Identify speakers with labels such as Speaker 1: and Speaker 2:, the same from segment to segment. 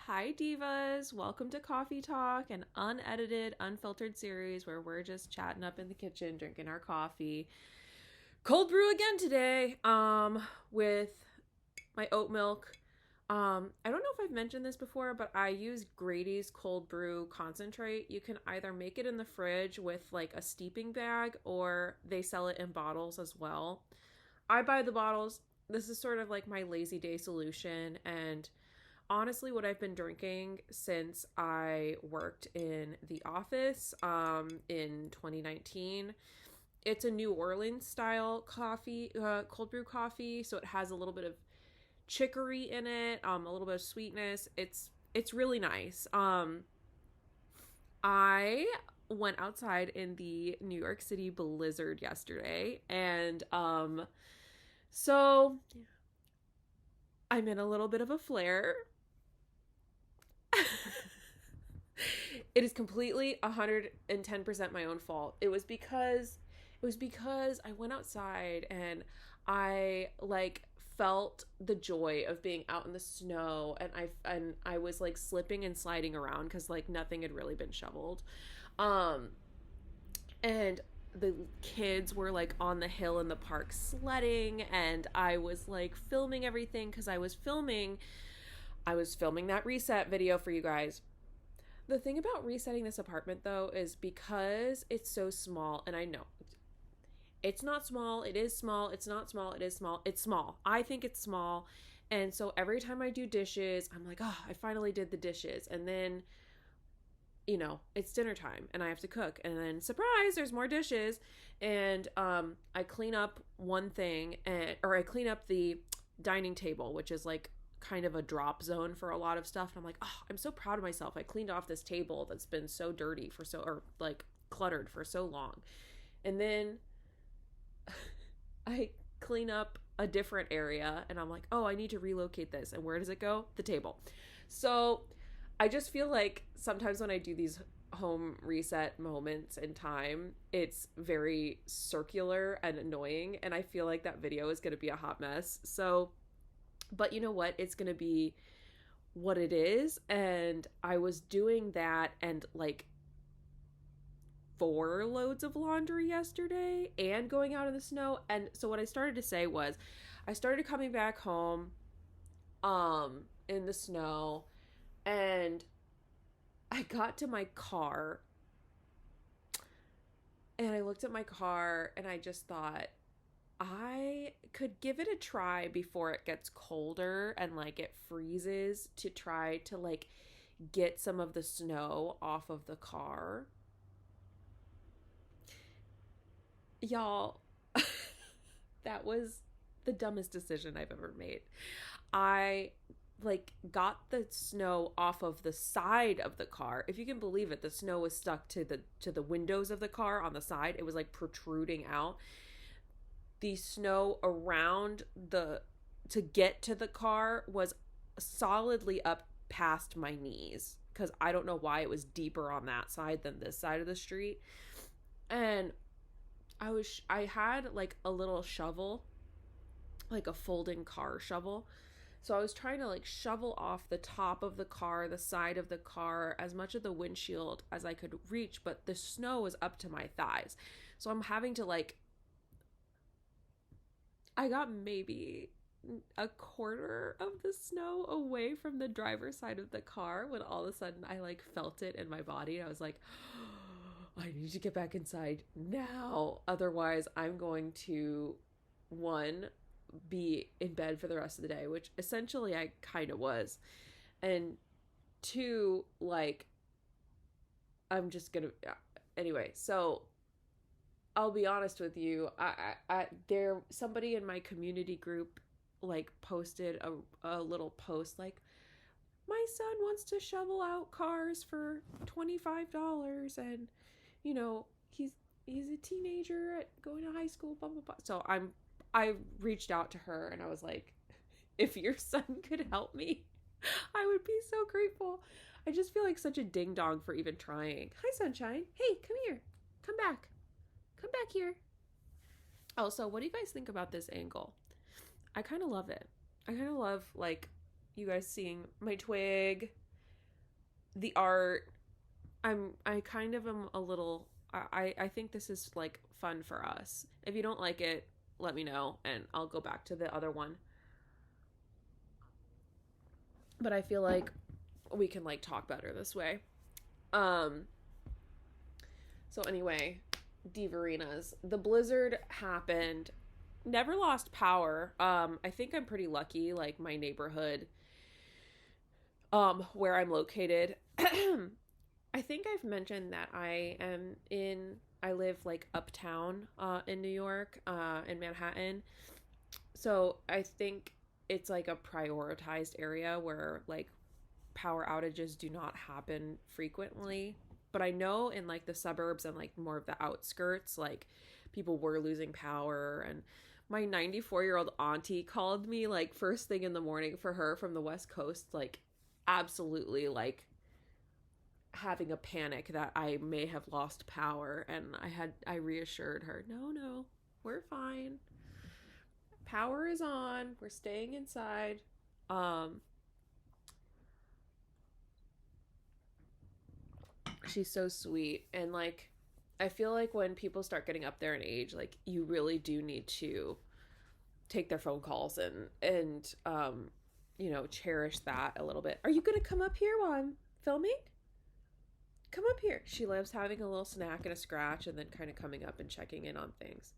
Speaker 1: Hi, Divas. Welcome to Coffee Talk, an unedited, unfiltered series where we're just chatting up in the kitchen, drinking our coffee. Cold brew again today, with my oat milk. I don't know if I've mentioned this before, but I use Grady's cold brew concentrate. You can either make it in the fridge with like a steeping bag, or they sell it in bottles as well. I buy the bottles. This is sort of like my lazy day solution, and honestly what I've been drinking since I worked in the office in 2019. It's a New Orleans style coffee, cold brew coffee, so it has a little bit of chicory in it, a little bit of sweetness. It's really nice. I went outside in the New York City blizzard yesterday, and so I'm in a little bit of a flare. It is completely 110% my own fault. It was because I went outside and I like felt the joy of being out in the snow, and I was like slipping and sliding around cuz like nothing had really been shoveled. Um and the kids were like on the hill in the park sledding, and I was like filming everything cuz I was filming that reset video for you guys. The thing about resetting this apartment though is because it's so small, and I know it's not small, it is small, it's not small, it is small, it's small. I think it's small. And so every time I do dishes, I'm like, oh, I finally did the dishes. And then, it's dinner time and I have to cook. And then surprise, there's more dishes. And I clean up one thing, or I clean up the dining table, which is like kind of a drop zone for a lot of stuff. And I'm like, oh, I'm so proud of myself. I cleaned off this table that's been so dirty or like cluttered for so long. And then I clean up a different area and I'm like, oh, I need to relocate this. And where does it go? The table. So I just feel like sometimes when I do these home reset moments in time, it's very circular and annoying. And I feel like that video is going to be a hot mess. So, but you know what? It's going to be what it is. And I was doing that and like 4 loads of laundry yesterday and going out in the snow. And so what I started to say was I started coming back home in the snow, and I got to my car and I looked at my car and I just thought I could give it a try before it gets colder and like it freezes, to try to like get some of the snow off of the car. Y'all, that was the dumbest decision I've ever made. I like got the snow off of the side of the car. If you can believe it, the snow was stuck to the windows of the car on the side. It was like protruding out. The snow around the to get to the car was solidly up past my knees, because I don't know why it was deeper on that side than this side of the street. And I had like a little shovel, like a folding car shovel. So I was trying to like shovel off the top of the car, the side of the car, as much of the windshield as I could reach, but the snow was up to my thighs. So I'm having to like I got maybe a quarter of the snow away from the driver's side of the car when all of a sudden I like felt it in my body, and I was like, I need to get back inside now. Otherwise, I'm going to, one, be in bed for the rest of the day, which essentially I kind of was. And two, like, I'm just gonna. Anyway, so I'll be honest with you. There, somebody in my community group, like, posted a little post, like, my son wants to shovel out cars for $25, and he's a teenager going to high school, blah blah blah. So I reached out to her and I was like, if your son could help me, I would be so grateful. I just feel like such a ding dong for even trying. Hi, sunshine. Hey, come here. Come back. Come back here. Also, what do you guys think about this angle? I kind of love it. I kind of love, like, you guys seeing my twig. the art, I kind of am a little, I think this is like fun for us. If you don't like it, let me know and I'll go back to the other one. But I feel like we can like talk better this way. Um so anyway, Divarinas. The blizzard happened. Never lost power. I think I'm pretty lucky, like my neighborhood where I'm located. I think I've mentioned that I live like uptown in New York, in Manhattan. So I think it's like a prioritized area where like power outages do not happen frequently. But I know in like the suburbs and like more of the outskirts, like people were losing power. And my 94-year-old auntie called me like first thing in the morning for her from the West Coast, like absolutely like having a panic that I may have lost power. And I reassured her, no, we're fine. Power is on. We're staying inside. Um, she's so sweet. And like, I feel like when people start getting up there in age, like you really do need to take their phone calls and you know, cherish that a little bit. Are you gonna come up here while I'm filming? Come up here. She loves having a little snack and a scratch and then kind of coming up and checking in on things.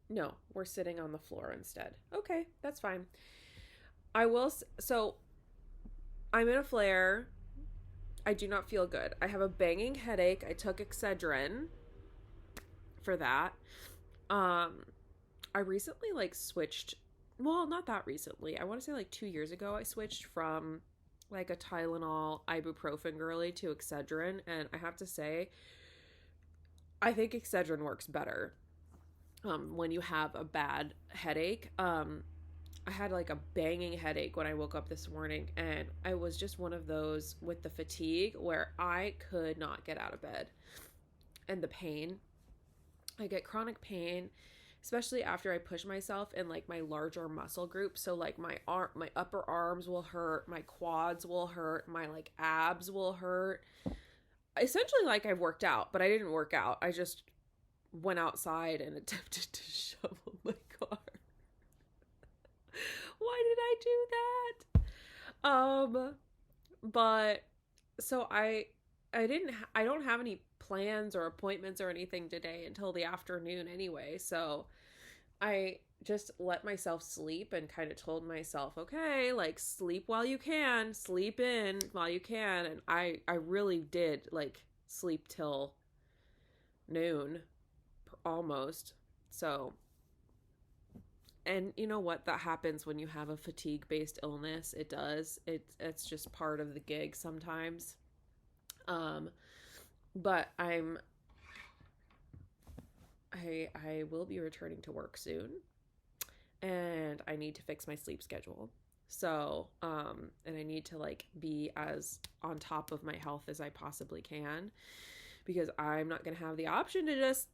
Speaker 1: No, we're sitting on the floor instead. Okay, that's fine. So I'm in a flare. I do not feel good. I have a banging headache. I took Excedrin for that. I recently like switched, well, not that recently. I want to say like 2 years ago I switched from like a Tylenol ibuprofen girly to Excedrin, and I have to say I think Excedrin works better when you have a bad headache. I had like a banging headache when I woke up this morning, and I was just one of those with the fatigue where I could not get out of bed. And the pain, I get chronic pain, especially after I push myself in like my larger muscle group. So like my upper arms will hurt, my quads will hurt, my like abs will hurt. Essentially like I've worked out, but I didn't work out. I just went outside and attempted to shovel my car. Why did I do that? But so I don't have any plans or appointments or anything today until the afternoon anyway. So I just let myself sleep and kind of told myself, okay, like sleep while you can, sleep in while you can. And I really did like sleep till noon almost. So, and you know what, that happens when you have a fatigue based illness. It does. It's just part of the gig sometimes. But I will be returning to work soon, and I need to fix my sleep schedule. So, and I need to like be as on top of my health as I possibly can, because I'm not going to have the option to just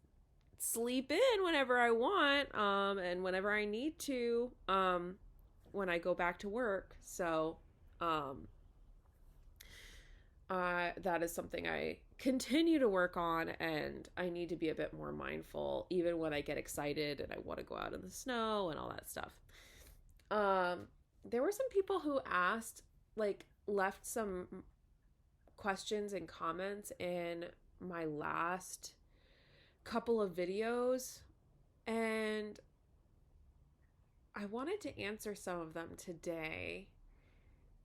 Speaker 1: sleep in whenever I want, and whenever I need to, when I go back to work. So, that is something I continue to work on, and I need to be a bit more mindful even when I get excited and I want to go out in the snow and all that stuff. There were some people who left some questions and comments in my last couple of videos, and I wanted to answer some of them today,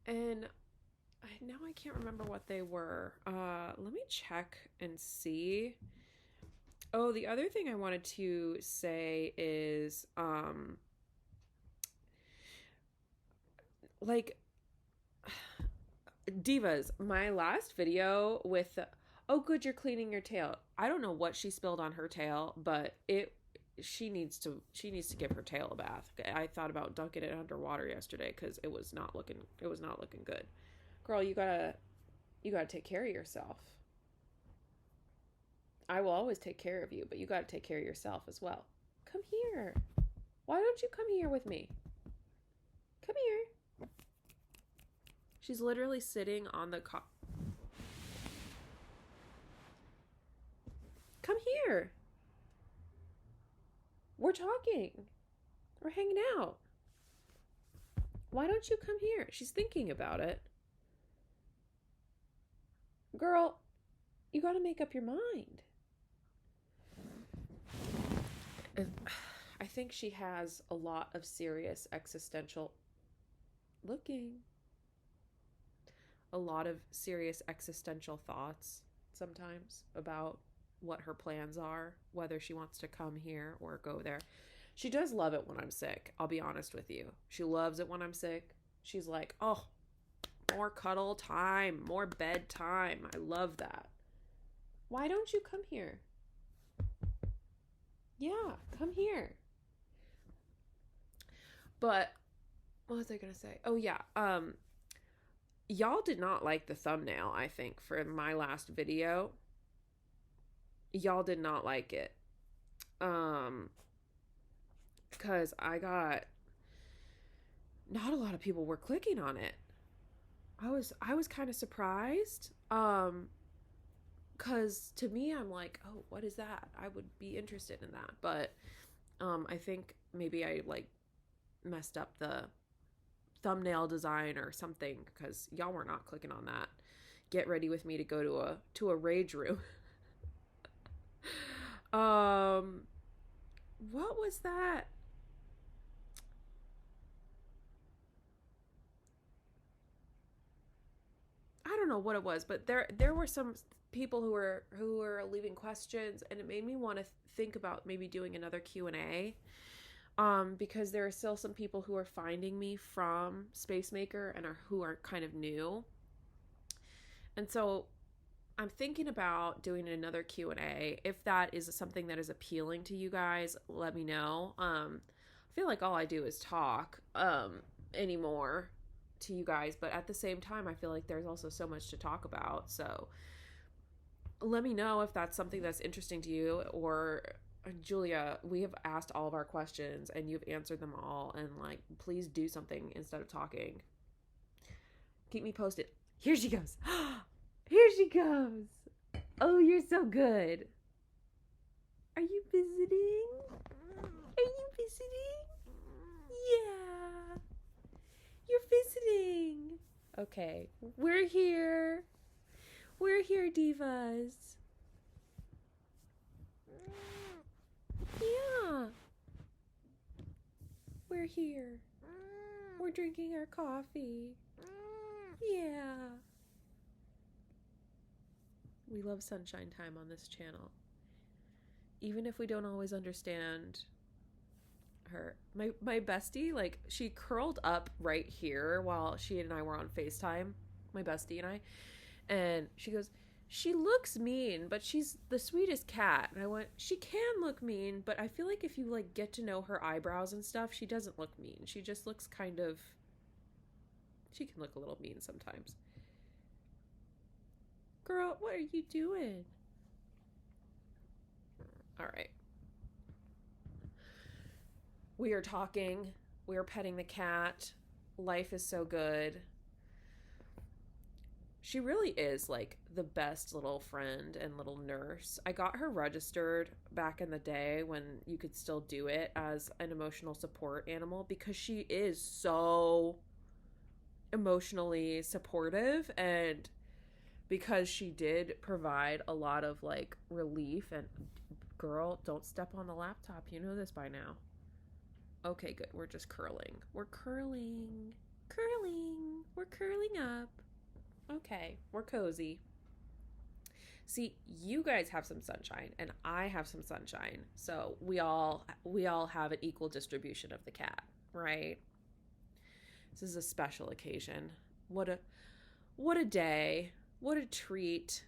Speaker 1: and now I can't remember what they were. Let me check and see. Oh, the other thing I wanted to say is, like, divas, my last video with, oh, good, you're cleaning your tail. I don't know what she spilled on her tail, but she needs to give her tail a bath. I thought about dunking it underwater yesterday because it was not looking good. Girl, you gotta take care of yourself. I will always take care of you, but you gotta take care of yourself as well. Come here. Why don't you come here with me? Come here. She's literally sitting on the car. Come here. We're talking. We're hanging out. Why don't you come here? She's thinking about it. Girl, you got to make up your mind. I think she has a lot of serious existential thoughts sometimes about what her plans are, whether she wants to come here or go there. She does love it when I'm sick. I'll be honest with you. She loves it when I'm sick. She's like, oh, more cuddle time, more bedtime. I love that. Why don't you come here? Yeah, come here. But what was I going to say? Oh, yeah. Y'all did not like the thumbnail, I think, for my last video. Y'all did not like it. Because I got... Not a lot of people were clicking on it. I was kind of surprised. Because to me, I'm like, oh, what is that? I would be interested in that. But I think maybe I, like, messed up the thumbnail design or something, because y'all were not clicking on that. Get ready with me to go to a rage room. What was that? I don't know what it was, but there were some people who were leaving questions, and it made me want to think about maybe doing another Q&A. Because there are still some people who are finding me from Space Maker and who are kind of new. And so I'm thinking about doing another Q&A. If that is something that is appealing to you guys, let me know. I feel like all I do is talk anymore to you guys, but at the same time, I feel like there's also so much to talk about. So let me know if that's something that's interesting to you. Or Julia, we have asked all of our questions and you've answered them all, and like, please do something instead of talking. Keep me posted. Here she goes. Here she goes. Oh, you're so good. Are you visiting? Are you visiting? Yeah. You're visiting. Okay. We're here. We're here, divas. Yeah. We're here. We're drinking our coffee. Yeah. We love sunshine time on this channel. Even if we don't always understand her. My bestie, like, she curled up right here while she and I were on FaceTime, my bestie and I. And she goes, she looks mean, but she's the sweetest cat. And I went, she can look mean, but I feel like if you, like, get to know her eyebrows and stuff, she doesn't look mean. She just looks kind of... She can look a little mean sometimes. Girl, what are you doing? All right. We are talking. We are petting the cat. Life is so good. She really is, like, the best little friend and little nurse. I got her registered back in the day when you could still do it as an emotional support animal, because she is so emotionally supportive, and because she did provide a lot of, like, relief. And girl, don't step on the laptop. You know this by now. Okay, good. We're just curling. We're curling. Curling. We're curling up. Okay, we're cozy. See, you guys have some sunshine and I have some sunshine. So we all have an equal distribution of the cat, right? This is a special occasion. What a day. What a treat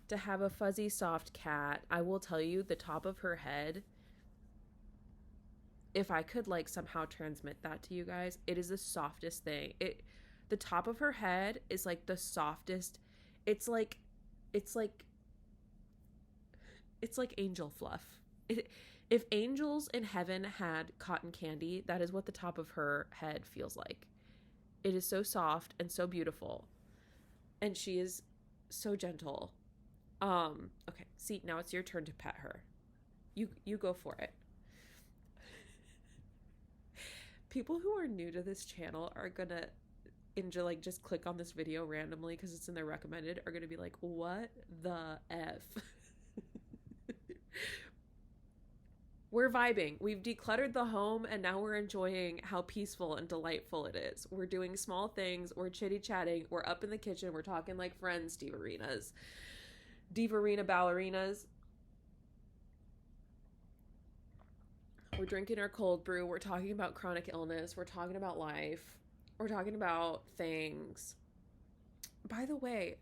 Speaker 1: to have a fuzzy soft cat. I will tell you, the top of her head, if I could, like, somehow transmit that to you guys, it is the softest thing. The top of her head is, like, the softest. It's like angel fluff. If angels in heaven had cotton candy, that is what the top of her head feels like. It is so soft and so beautiful. And she is so gentle. Okay, see, now it's your turn to pet her. You go for it. People who are new to this channel are gonna enjoy, like, just click on this video randomly because it's in their recommended, are gonna be like, what the F? We're vibing. We've decluttered the home and now we're enjoying how peaceful and delightful it is. We're doing small things. We're chitty chatting. We're up in the kitchen. We're talking like friends, Diva-rinas. Diva-rina ballerinas. We're drinking our cold brew. We're talking about chronic illness. We're talking about life. We're talking about things. By the way,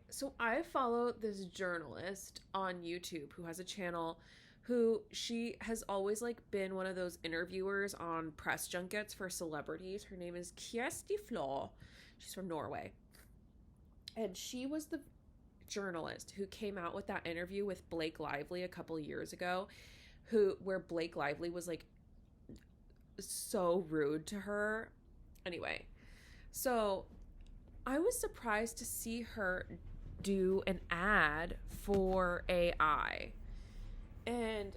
Speaker 1: so I follow this journalist on YouTube who has a channel, who she has always like been one of those interviewers on press junkets for celebrities. Her name is Kirsty Flå. She's from Norway. And she was the journalist who came out with that interview with Blake Lively a couple years ago, where Blake Lively was like so rude to her. Anyway, so I was surprised to see her do an ad for AI. And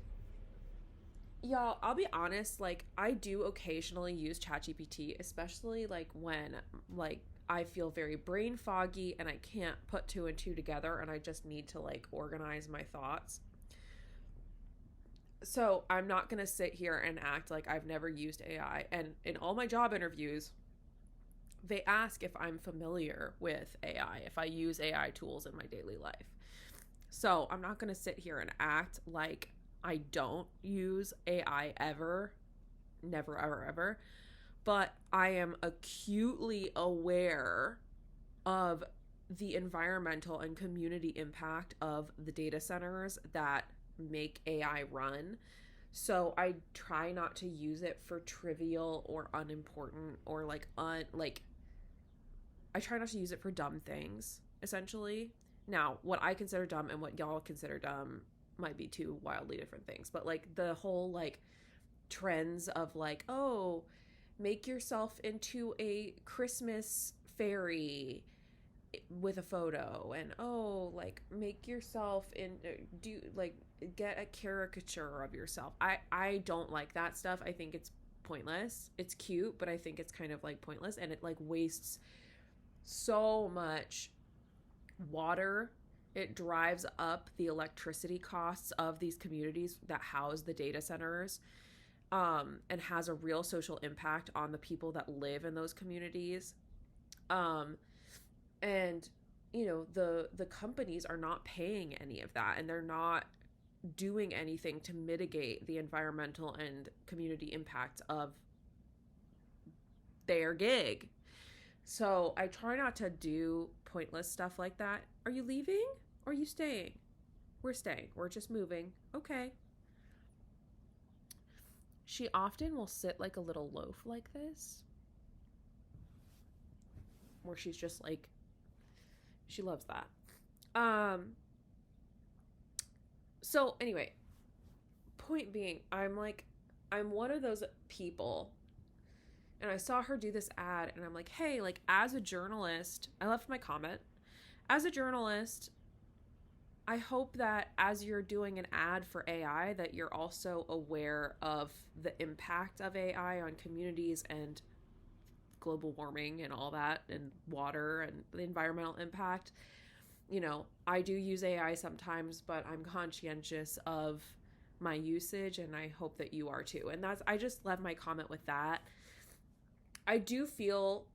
Speaker 1: y'all, I'll be honest, like, I do occasionally use ChatGPT, especially like when like I feel very brain foggy and I can't put two and two together and I just need to like organize my thoughts. So I'm not going to sit here and act like I've never used AI. And in all my job interviews, they ask if I'm familiar with AI, if I use AI tools in my daily life. So I'm not going to sit here and act like I don't use AI ever. Never, ever, ever. But I am acutely aware of the environmental and community impact of the data centers that make AI run. So I try not to use it for trivial or unimportant or I try not to use it for dumb things, essentially. Now, what I consider dumb and what y'all consider dumb might be two wildly different things. But like the whole like trends of like, oh, make yourself into a Christmas fairy with a photo, and oh, like make yourself in do like get a caricature of yourself. I don't like that stuff. I think it's pointless. It's cute, but I think it's kind of like pointless, and it like wastes so much water. It drives up the electricity costs of these communities that house the data centers, and has a real social impact on the people that live in those communities. And you know, the companies are not paying any of that, and they're not doing anything to mitigate the environmental and community impacts of their gig. So I try not to do pointless stuff like that. Are you leaving or are you staying? We're staying. We're just moving. Okay. She often will sit like a little loaf like this, where she's just like, she loves that. So anyway, point being, I'm one of those people, and I saw her do this ad, and I'm like, hey, like, as a journalist, I left my comment. As a journalist, I hope that as you're doing an ad for AI, that you're also aware of the impact of AI on communities and global warming and all that, and water and the environmental impact. You know, I do use AI sometimes, but I'm conscientious of my usage, and I hope that you are too. And I just left my comment with that. I do feel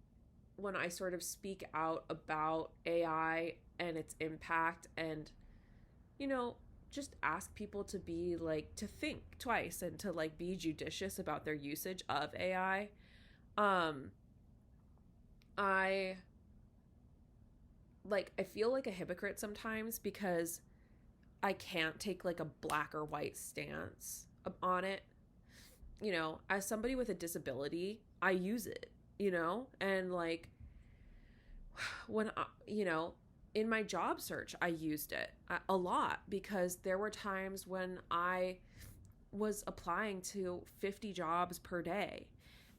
Speaker 1: when I sort of speak out about AI and its impact, and, you know, just ask people to be like, to think twice and to like be judicious about their usage of AI. I feel like a hypocrite sometimes because I can't take like a black or white stance on it. You know, as somebody with a disability, I use it, you know, and like when in my job search, I used it a lot because there were times when I was applying to 50 jobs per day,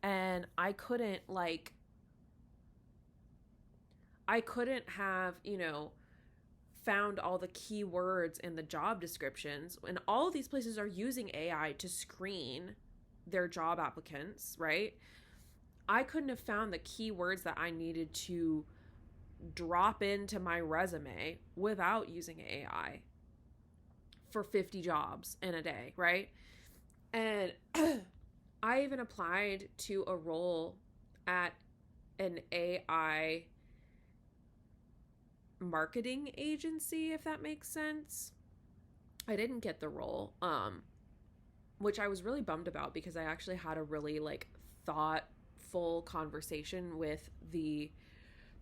Speaker 1: And I couldn't have, found all the keywords in the job descriptions. And all of these places are using AI to screen their job applicants, right? I couldn't have found the keywords that I needed to drop into my resume without using AI for 50 jobs in a day, right? And I even applied to a role at an AI marketing agency, if that makes sense. I didn't get the role, which I was really bummed about, because I actually had a really like thoughtful conversation with the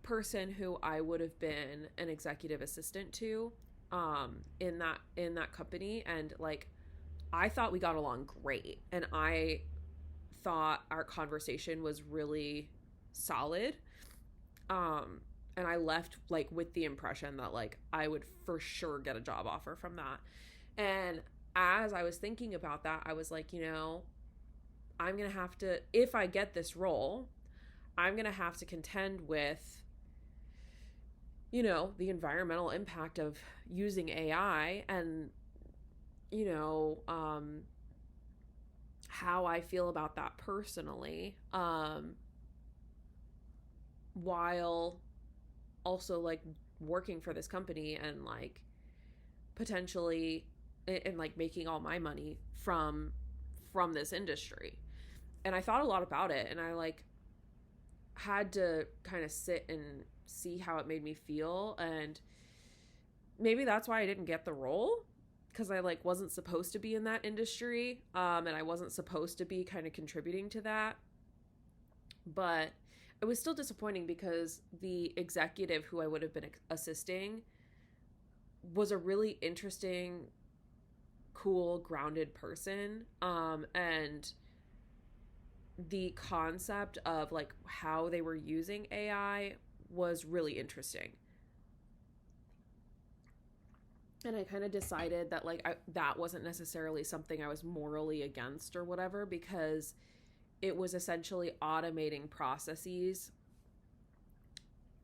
Speaker 1: person who I would have been an executive assistant to in that company. And like, I thought we got along great, and I thought our conversation was really solid. And I left like with the impression that like I would for sure get a job offer from that. And as I was thinking about that, I was like, I'm going to have to, if I get this role, I'm going to have to contend with, the environmental impact of using AI, and, how I feel about that personally, while also like working for this company and like potentially and like making all my money from this industry. And I thought a lot about it, and I like had to kind of sit and see how it made me feel. And maybe that's why I didn't get the role, because I like wasn't supposed to be in that industry, and I wasn't supposed to be kind of contributing to that. But it was still disappointing, because the executive who I would have been assisting was a really interesting, cool, grounded person. And the concept of like how they were using AI was really interesting. And I kind of decided that like that wasn't necessarily something I was morally against or whatever, because it was essentially automating processes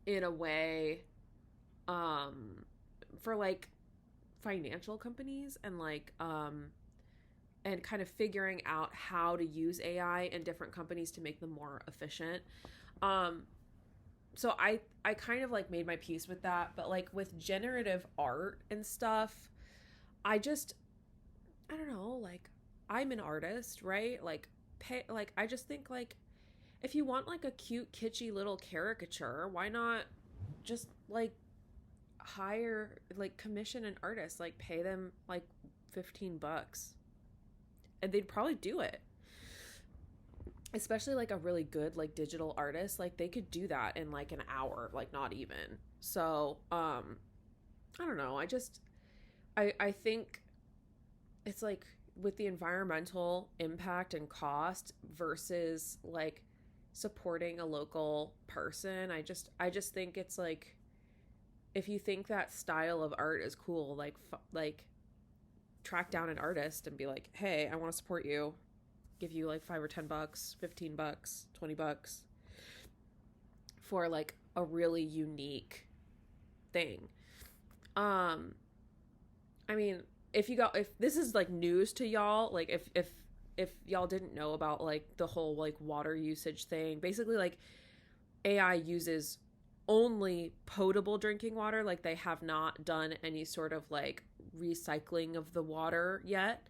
Speaker 1: in a way for like financial companies, and like and kind of figuring out how to use AI in different companies to make them more efficient. So I kind of like made my peace with that. But like with generative art and stuff, I don't know, like I'm an artist, right? Like I just think like if you want like a cute kitschy little caricature, why not just like hire, like commission an artist, like pay them like $15 and they'd probably do it. Especially like a really good like digital artist, like they could do that in like an hour, like not even. So I don't know, I think it's like with the environmental impact and cost versus like supporting a local person, I just think it's like, if you think that style of art is cool, like track down an artist and be like, hey, I want to support you, give you like $5 or $10, $15, $20 for like a really unique thing. I mean, if this is like news to y'all, like if y'all didn't know about like the whole like water usage thing, basically like AI uses only potable drinking water. Like they have not done any sort of like recycling of the water yet.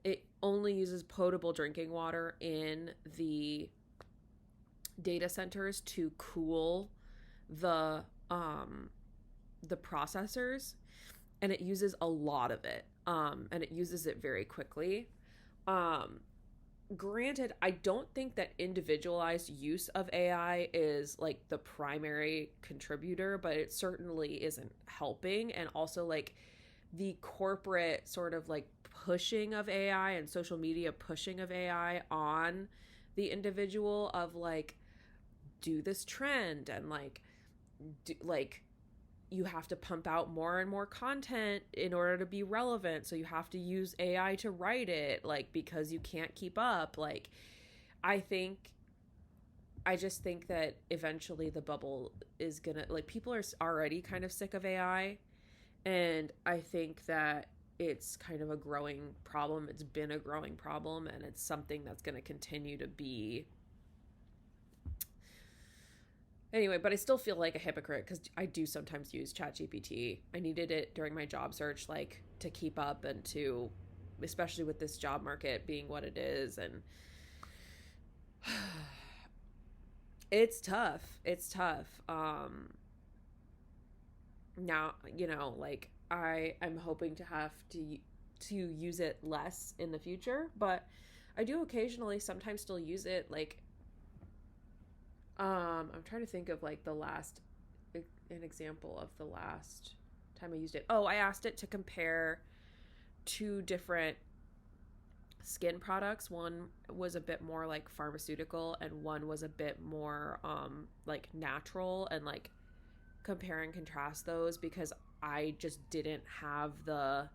Speaker 1: It only uses potable drinking water in the data centers to cool the processors, and it uses a lot of it, and it uses it very quickly. Granted, I don't think that individualized use of AI is like the primary contributor, but it certainly isn't helping. And also like the corporate sort of like pushing of AI and social media pushing of AI on the individual of like, do this trend, and like you have to pump out more and more content in order to be relevant, so you have to use AI to write it, like because you can't keep up. Like I think I just think that eventually the bubble is gonna, like, people are already kind of sick of AI, and I think that it's kind of a growing problem. It's been a growing problem, and it's something that's going to continue to be. Anyway, but I still feel like a hypocrite because I do sometimes use ChatGPT. I needed it during my job search, like, to keep up and to, especially with this job market being what it is. And it's tough. It's tough. Now, like, I'm hoping to have to use it less in the future, but I do occasionally sometimes still use it. Like, I'm trying to think of, like, an example of the last time I used it. Oh, I asked it to compare two different skin products. One was a bit more like pharmaceutical, and one was a bit more like natural, and like compare and contrast those because I just didn't have the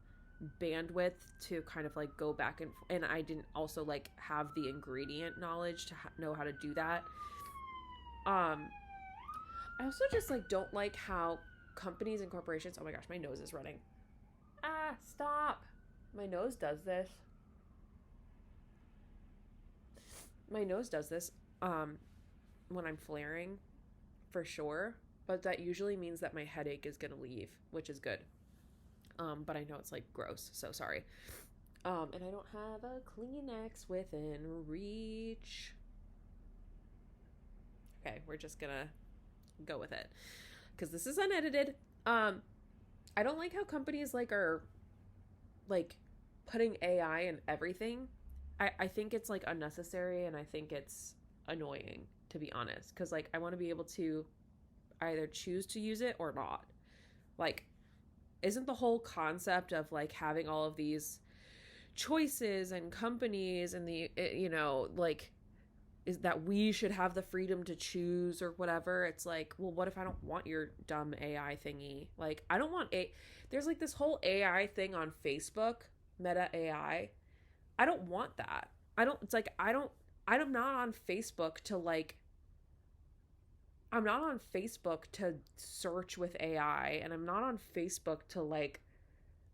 Speaker 1: bandwidth to kind of like go back and I didn't also like have the ingredient knowledge to know how to do that. I also just like don't like how companies and corporations, oh my gosh, my nose is running. Stop. My nose does this. When I'm flaring, for sure. But that usually means that my headache is going to leave, which is good. But I know it's like gross, so sorry. And I don't have a Kleenex within reach. Okay, we're just going to go with it because this is unedited. I don't like how companies like are like putting AI in everything. I think it's like unnecessary, and I think it's annoying, to be honest, because like I want to be able to either choose to use it or not. Like, isn't the whole concept of like having all of these choices and companies and like, is that we should have the freedom to choose or whatever? It's like, well, what if I don't want your dumb AI thingy? Like, I don't want there's like this whole AI thing on Facebook, Meta AI. I don't want that. I'm not on Facebook to like, I'm not on Facebook to search with AI, and I'm not on Facebook to like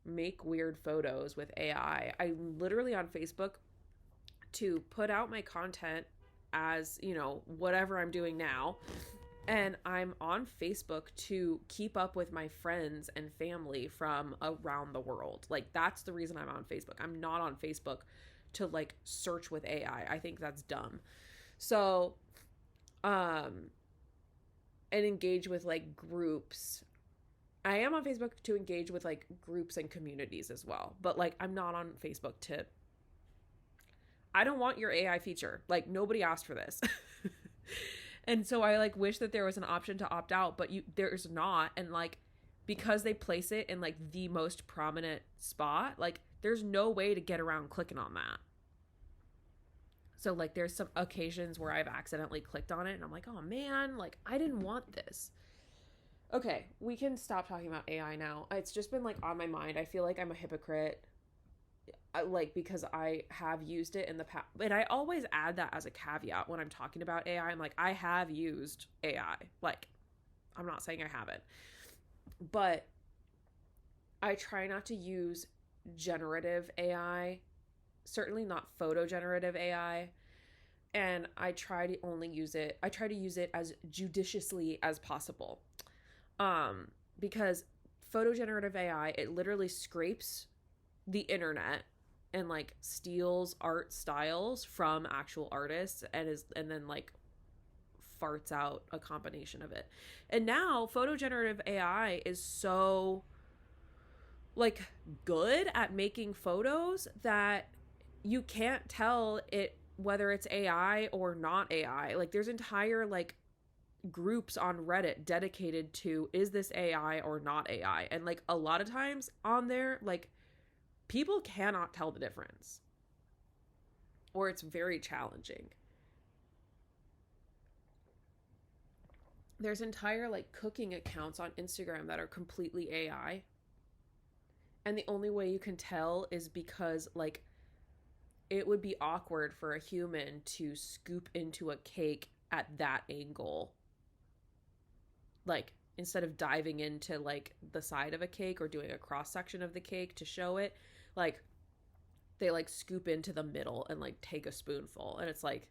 Speaker 1: make weird photos with AI. I'm literally on Facebook to put out my content as, whatever I'm doing now. And I'm on Facebook to keep up with my friends and family from around the world. Like, that's the reason I'm on Facebook. I'm not on Facebook to like search with AI. I think that's dumb. So, and engage with like groups. I am on Facebook to engage with like groups and communities as well. But like, I'm not on Facebook I don't want your AI feature. Like, nobody asked for this. And so I like wish that there was an option to opt out, but there's not. And like, because they place it in like the most prominent spot, like there's no way to get around clicking on that. So like there's some occasions where I've accidentally clicked on it and I'm like, oh man, like I didn't want this. Okay, we can stop talking about AI now. It's just been like on my mind. I feel like I'm a hypocrite. Like, because I have used it in the past, and I always add that as a caveat when I'm talking about AI. I'm like, I have used AI. Like, I'm not saying I haven't, but I try not to use generative AI, certainly not photo generative AI. And I try to use it as judiciously as possible. Because photo generative AI, it literally scrapes the internet and like steals art styles from actual artists and then like farts out a combination of it. And now photo generative AI is so like good at making photos that you can't tell it whether it's AI or not AI. Like, there's entire like groups on Reddit dedicated to, is this AI or not AI? And like a lot of times on there, like, people cannot tell the difference, or it's very challenging. There's entire like cooking accounts on Instagram that are completely AI. And the only way you can tell is because like it would be awkward for a human to scoop into a cake at that angle, like instead of diving into like the side of a cake or doing a cross section of the cake to show it, like they like scoop into the middle and like take a spoonful, and it's like,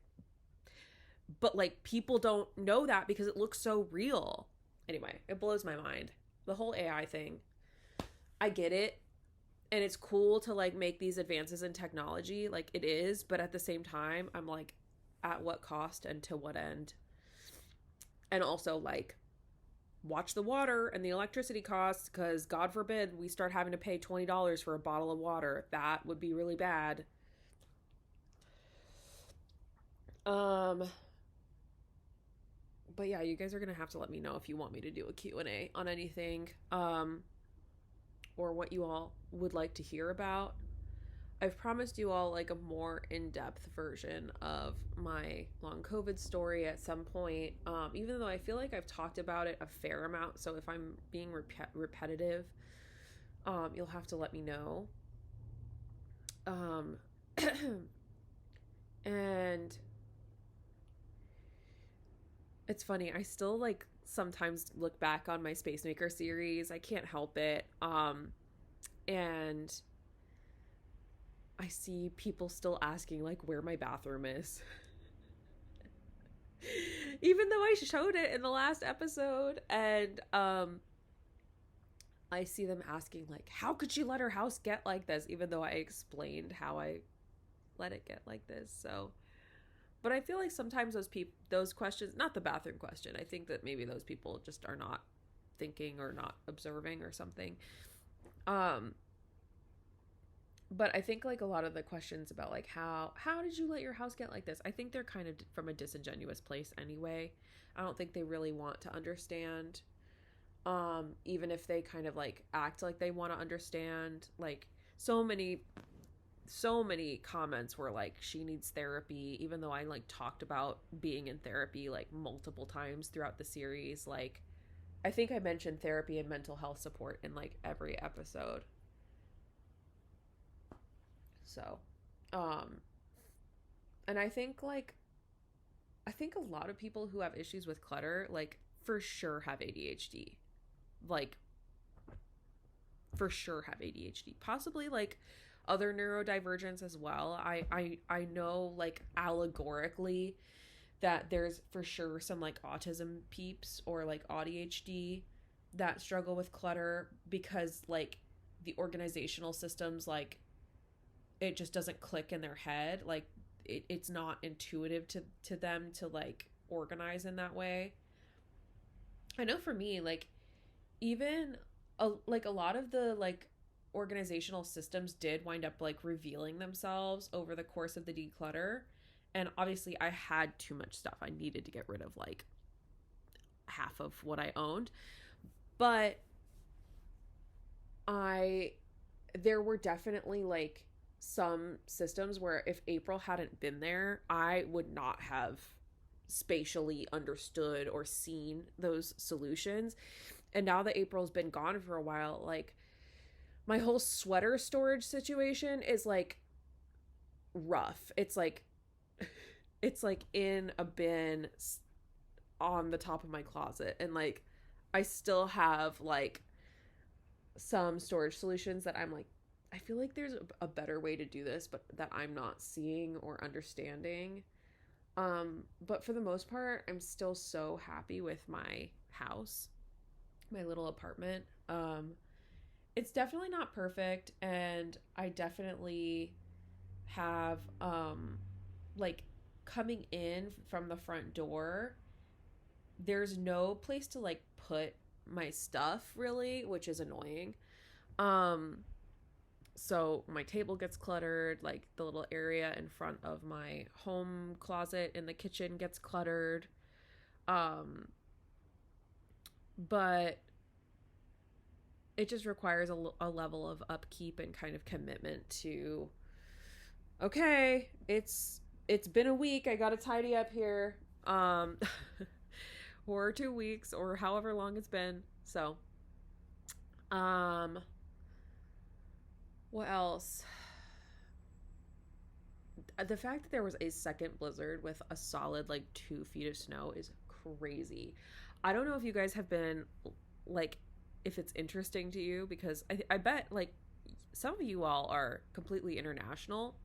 Speaker 1: but like people don't know that because it looks so real. Anyway, it blows my mind, the whole AI thing. I get it, and it's cool to like make these advances in technology, like it is, but at the same time I'm like, at what cost and to what end? And also like, watch the water and the electricity costs, because God forbid we start having to pay $20 for a bottle of water. That would be really bad. But yeah, you guys are gonna have to let me know if you want me to do a Q&A on anything, or what you all would like to hear about. I've promised you all like a more in-depth version of my long COVID story at some point, even though I feel like I've talked about it a fair amount. So if I'm being repetitive, you'll have to let me know. And it's funny, I still like sometimes look back on my Space Maker series. I can't help it. And I see people still asking like where my bathroom is. Even though I showed it in the last episode, and I see them asking like, how could she let her house get like this, even though I explained how I let it get like this. So, but I feel like sometimes those questions, not the bathroom question, I think that maybe those people just are not thinking or not observing or something. But I think like a lot of the questions about like how did you let your house get like this, I think they're kind of from a disingenuous place anyway. I don't think they really want to understand, even if they kind of like act like they want to understand. Like so many comments were like, she needs therapy, even though I like talked about being in therapy like multiple times throughout the series. Like I think I mentioned therapy and mental health support in like every episode. So, and I think a lot of people who have issues with clutter, like for sure have ADHD. Like for sure have ADHD. Possibly like other neurodivergence as well. I know like allegorically that there's for sure some like autism peeps or like ADHD that struggle with clutter, because like the organizational systems, like it just doesn't click in their head. Like it's not intuitive to them to like organize in that way. I know for me, like even like a lot of the like organizational systems did wind up like revealing themselves over the course of the declutter. And obviously I had too much stuff. I needed to get rid of like half of what I owned. But there were definitely like some systems where if April hadn't been there, I would not have spatially understood or seen those solutions. And now that April's been gone for a while, like my whole sweater storage situation is like rough. It's like in a bin on the top of my closet, and like I still have like some storage solutions that I'm like, I feel like there's a better way to do this, but that I'm not seeing or understanding. But for the most part, I'm still so happy with my house, my little apartment. It's definitely not perfect, and I definitely have like coming in from the front door, there's no place to like put my stuff really, which is annoying. So my table gets cluttered, like the little area in front of my home closet in the kitchen gets cluttered. But it just requires a level of upkeep and kind of commitment to, okay, it's been a week, I gotta tidy up here. Or 2 weeks or however long it's been. So what else? The fact that there was a second blizzard with a solid like 2 feet of snow is crazy. I don't know if you guys have been like, if it's interesting to you, because I bet like some of you all are completely international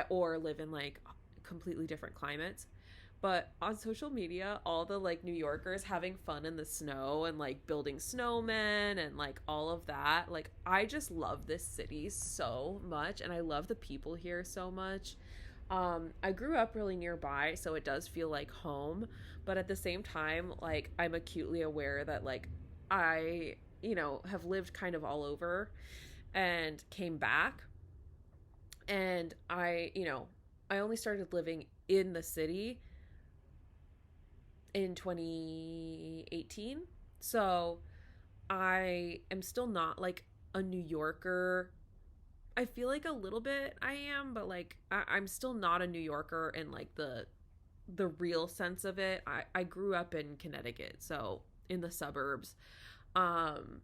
Speaker 1: or live in like completely different climates. But on social media, all the like New Yorkers having fun in the snow and like building snowmen and like all of that. Like, I just love this city so much, and I love the people here so much. I grew up really nearby, so it does feel like home. But at the same time, like, I'm acutely aware that like I, have lived kind of all over and came back. And I only started living in the city in 2018. So I am still not like a New Yorker. I feel like a little bit I am, but like I'm still not a New Yorker in like the real sense of it. I grew up in Connecticut, so in the suburbs. Um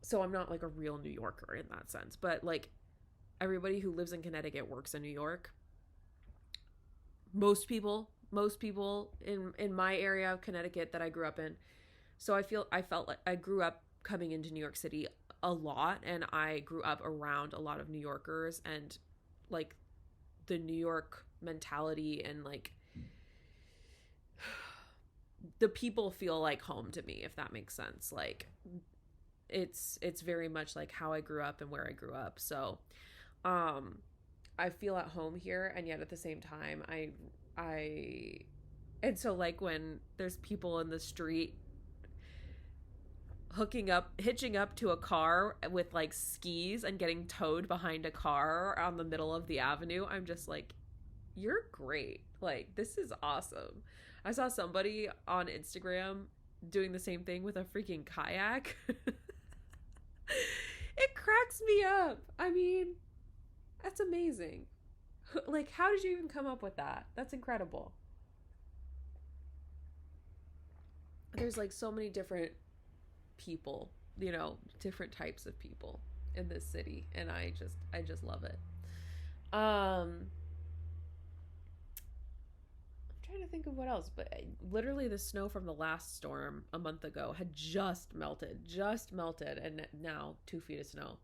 Speaker 1: so I'm not like a real New Yorker in that sense. But like everybody who lives in Connecticut works in New York. Most people in my area of Connecticut that I grew up in. So I felt like I grew up coming into New York City a lot, and I grew up around a lot of New Yorkers, and like the New York mentality and like the people feel like home to me, if that makes sense. Like it's very much like how I grew up and where I grew up. So um I feel at home here, and yet at the same time I and so like when there's people in the street hitching up to a car with like skis and getting towed behind a car on the middle of the avenue, I'm just like, you're great. Like, this is awesome. I saw somebody on Instagram doing the same thing with a freaking kayak. It cracks me up. I mean, that's amazing. Like, how did you even come up with that? That's incredible. There's like so many different people, different types of people in this city, and I just love it. I'm trying to think of what else, but literally the snow from the last storm a month ago had just melted, and now 2 feet of snow.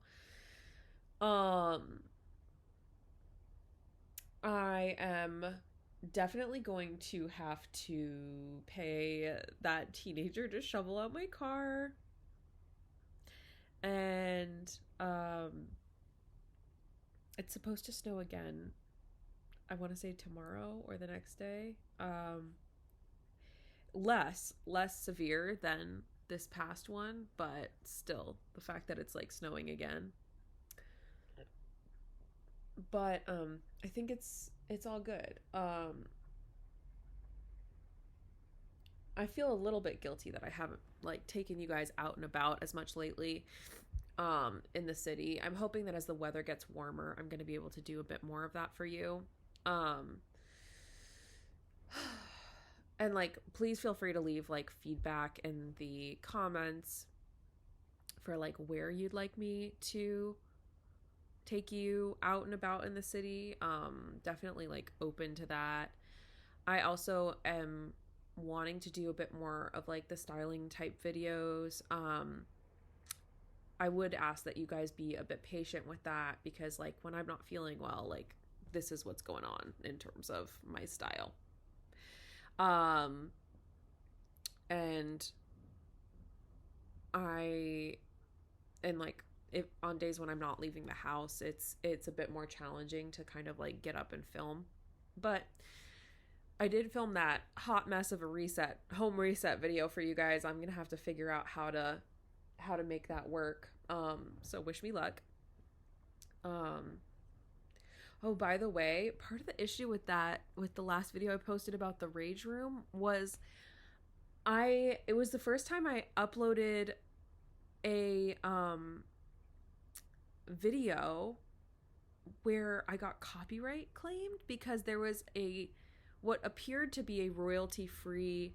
Speaker 1: Um, I am definitely going to have to pay that teenager to shovel out my car. And it's supposed to snow again. I want to say tomorrow or the next day. Less severe than this past one, but still the fact that it's like snowing again. But I think it's all good. I feel a little bit guilty that I haven't like taken you guys out and about as much lately in the city. I'm hoping that as the weather gets warmer, I'm going to be able to do a bit more of that for you. Um and like, please feel free to leave like feedback in the comments for like where you'd like me to take you out and about in the city. Definitely like open to that. I also am wanting to do a bit more of like the styling type videos. I would ask that you guys be a bit patient with that, because like when I'm not feeling well, like this is what's going on in terms of my style. And I and like, if on days when I'm not leaving the house, it's a bit more challenging to kind of like get up and film. But I did film that hot mess of a home reset video for you guys. I'm gonna have to figure out how to make that work. So wish me luck. Oh, by the way, part of the issue with the last video I posted about the rage room was it was the first time I uploaded a video where I got copyright claimed, because there was what appeared to be a royalty free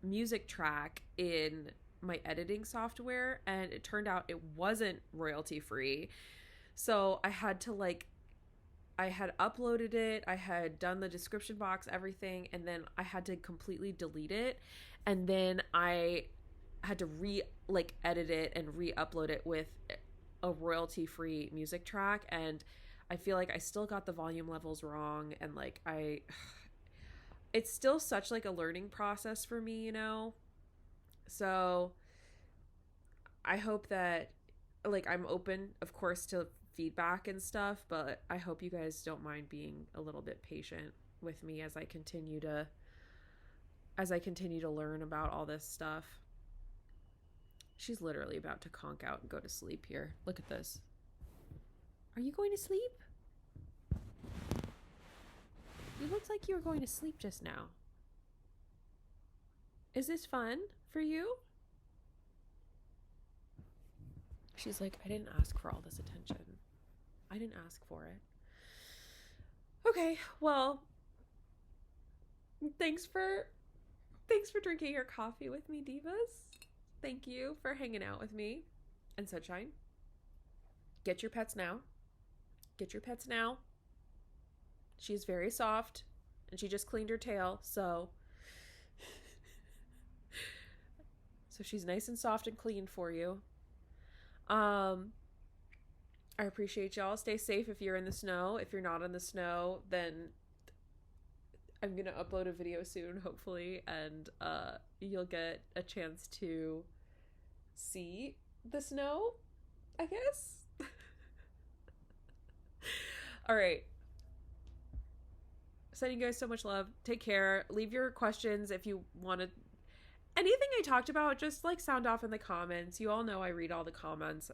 Speaker 1: music track in my editing software, and it turned out it wasn't royalty free. So I had to like I had uploaded it, I had done the description box, everything, and then I had to completely delete it. And then I had to edit it and re-upload it with a royalty-free music track, and I feel like I still got the volume levels wrong, and like I it's still such like a learning process for me, you know? So I hope that like I'm open, of course, to feedback and stuff, but I hope you guys don't mind being a little bit patient with me as I continue to learn about all this stuff. She's literally about to conk out and go to sleep here. Look at this. Are you going to sleep? You looked like you were going to sleep just now. Is this fun for you? She's like, I didn't ask for all this attention. I didn't ask for it. Okay, well, thanks for drinking your coffee with me, divas. Thank you for hanging out with me and Sunshine. Get your pets now. Get your pets now. She's very soft and she just cleaned her tail, so she's nice and soft and clean for you. I appreciate y'all. Stay safe if you're in the snow. If you're not in the snow, then I'm gonna upload a video soon, hopefully, and you'll get a chance to see the snow, I guess. All right. Sending you guys so much love. Take care. Leave your questions if you want to. Anything I talked about, just like sound off in the comments. You all know I read all the comments.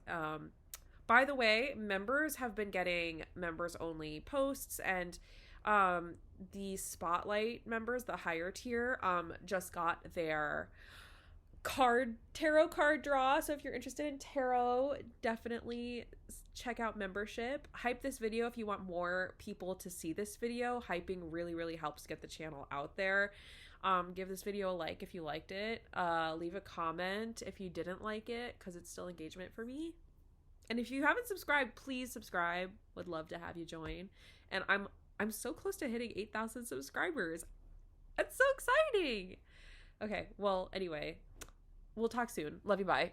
Speaker 1: By the way, members have been getting members only posts, and the spotlight members, the higher tier, just got their tarot card draw. So if you're interested in tarot, definitely check out membership. Hype this video if you want more people to see this video. Hyping really helps get the channel out there. Give this video a like if you liked it. Leave a comment if you didn't like it, because it's still engagement for me. And if you haven't subscribed, please subscribe. Would love to have you join. And I'm so close to hitting 8,000 subscribers. It's so exciting. Okay, well, anyway, we'll talk soon. Love you, bye.